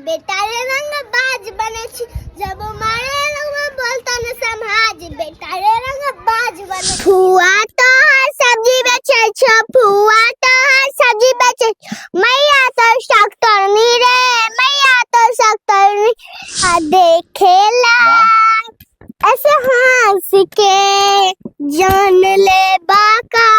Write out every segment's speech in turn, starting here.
बेटा रे रंग बाज बने छी, जब मारे लोग बोलता न समाज बेटा रे रंग बाज बने। फुआ तो हर सब्जी बेचे छ, फुआ तो हर सब्जी बेचे, मैया तो डॉक्टरनी रे, मैया तो डॉक्टरनी आ देखेला ऐसे हंस के जान ले बाका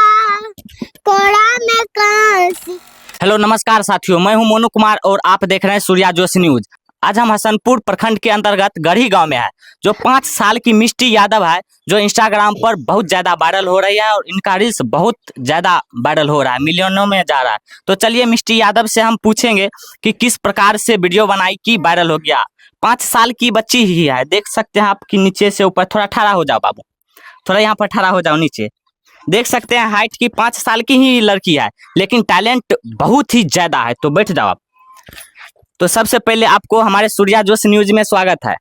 कोड़ा में कांसी। हेलो नमस्कार साथियों, मैं हूं मोनू कुमार और आप देख रहे हैं सूर्या जोशी न्यूज। आज हम हसनपुर प्रखंड के अंतर्गत गढ़ी गांव में है। जो 5 साल की मिष्टी यादव है, जो इंस्टाग्राम पर बहुत ज्यादा वायरल हो रही है और इनका रील्स बहुत ज्यादा वायरल हो रहा है, मिलियनों में जा रहा है। तो चलिए मिष्टी यादव से हम पूछेंगे कि किस प्रकार से वीडियो बनाई कि वायरल हो गया। 5 साल की बच्ची ही है, देख सकते हैं आप कि नीचे से ऊपर। थोड़ा ठहरा हो जाओ बाबू, थोड़ा यहाँ पर ठहरा हो जाओ नीचे। देख सकते हैं हाइट की 5 साल की ही लड़की है, लेकिन टैलेंट बहुत ही ज्यादा है। तो बैठ जाओ आप। तो सबसे पहले आपको हमारे सूर्या जोशी न्यूज में स्वागत है।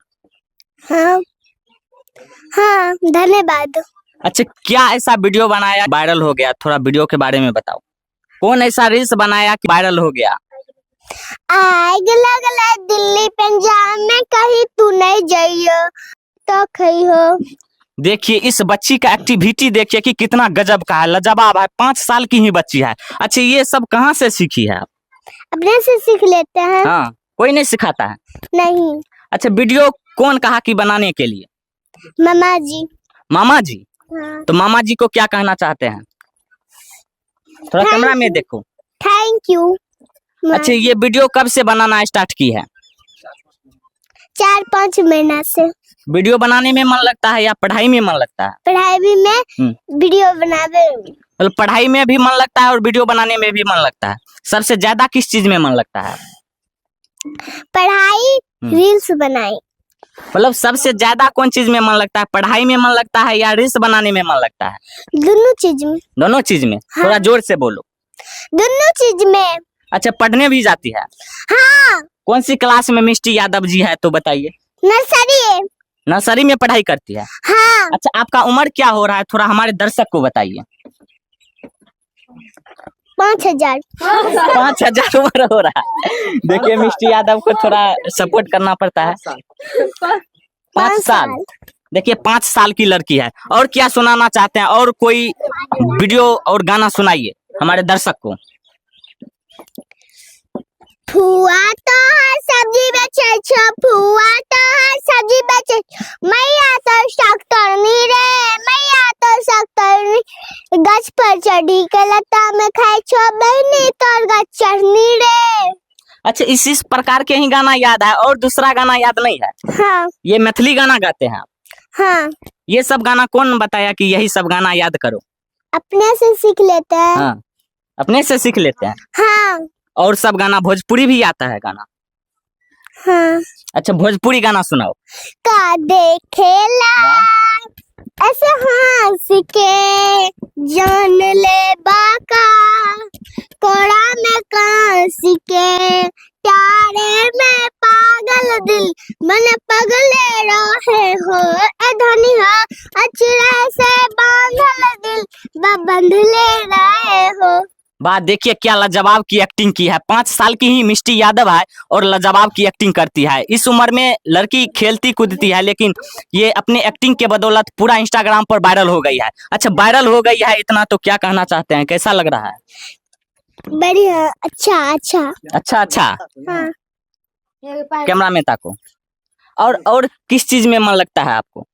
हाँ धन्यवाद। अच्छा, क्या ऐसा वीडियो बनाया वायरल हो गया? थोड़ा वीडियो के बारे में बताओ। कौन ऐसा रील्स बनाया कि वायरल हो गया? आग लगला दिल्ली पंजाब में कहीं तू नहीं जाइयो तो खई हो। देखिए इस बच्ची का एक्टिविटी देखिए कि कितना गजब का है, लाजवाब है। 5 साल की ही बच्ची है। अच्छा, ये सब कहाँ से सीखी है आप? अपने से सीख लेते हैं। हाँ, कोई नहीं सिखाता है? नहीं। अच्छा, वीडियो कौन कहा कि बनाने के लिए? मामा जी। मामा जी? हाँ। तो मामा जी को क्या कहना चाहते हैं? थोड़ा कैमरा में देखो। Thank you. अच्छा, ये वीडियो कब से बनाना स्टार्ट की है? 4-5 महीना से। वीडियो बनाने में मन लगता है या पढ़ाई में मन लगता है? पढ़ाई भी में, वीडियो बनावे में। मतलब पढ़ाई में भी मन लगता है और वीडियो बनाने में भी मन लगता है। सबसे ज्यादा किस चीज में मन लगता है? पढ़ाई, रील्स बनाई। मतलब सबसे ज्यादा कौन चीज में मन लगता है? पढ़ाई में मन लगता है या रील्स बनाने में मन लगता है? दोनों चीज में। दोनों चीज में? हाँ। थोड़ा जोर से बोलो। दोनों चीज में। अच्छा, पढ़ने भी जाती है? हाँ। कौन सी क्लास में मिष्टी यादव जी है तो बताइए। नर्सरी। नर्सरी में पढ़ाई करती है? हाँ। अच्छा, आपका उम्र क्या हो रहा है? थोड़ा हमारे दर्शक को बताइए। 5000। 5000 उम्र हो रहा है। देखिए मिष्टी यादव को थोड़ा सपोर्ट करना पड़ता है। 5 साल। देखिए 5 साल की लड़की है। और क्या सुनाना चाहते हैं? और कोई वीडियो और गाना सुनाइए हमारे दर्शक को। फुआ तो हर सब्जी बेचे छ, फुआ तो हर सब्जी बेचे, मैया तो डॉक्टरनी रे, मैया तो डॉक्टरनी गछ पर चढ़ी के लता में खाए छ, बहनी तोर गछ चढ़नी रे। अच्छा, इस प्रकार के ही गाना याद है और दूसरा गाना याद नहीं है? हाँ। ये मैथिली गाना गाते हैं आप? हाँ। ये सब गाना कौन बताया कि यही सब गाना याद करो? अपने से सीख लेते हैं। हाँ, अपने से सीख लेते हैं। हाँ। और सब गाना भोजपुरी भी आता है गाना? हाँ। अच्छा, भोजपुरी गाना सुनाओ। का देखेला ऐसे हंस के जान ले बाका कोड़ा में कांसी के, प्यारे में पागल दिल मन पगले रहे हो, ए धनिया अचरा से बांधल दिल बंध ले रहे हो। बात देखिए क्या लाजवाब की एक्टिंग की है। 5 साल की ही मिष्टी यादव है और लाजवाब की एक्टिंग करती है। इस उम्र में लड़की खेलती कूदती है, लेकिन ये अपने एक्टिंग के बदौलत पूरा इंस्टाग्राम पर वायरल हो गई है। अच्छा, वायरल हो गई है इतना तो क्या कहना चाहते हैं? कैसा लग रहा है? बढ़िया। अच्छा अच्छा। अच्छा अच्छा। हाँ। कैमरा में ताको। और किस चीज में मन लगता है आपको?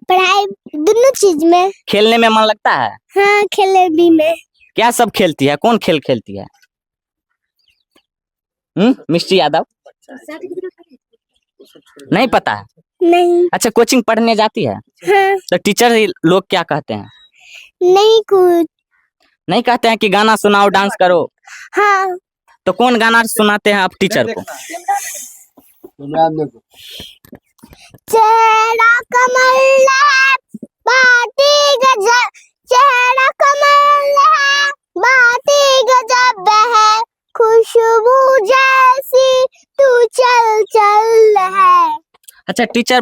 पढ़ाई, दोनों चीज में। खेलने में मन लगता है? हाँ, खेले भी में। क्या सब खेलती है? कौन खेल खेलती है मिष्टी यादव? नहीं पता है? नहीं। अच्छा, कोचिंग पढ़ने जाती है? हाँ। तो टीचर लोग क्या कहते हैं? नहीं कुछ नहीं कहते हैं कि गाना सुनाओ, डांस करो? हाँ। तो कौन गाना सुनाते हैं आप टीचर को? चेहरा कमल है, बाती गजब, चेहरा कमल है, बाती गजब है, खुशबू जैसी तू चल चल है। अच्छा, टीचर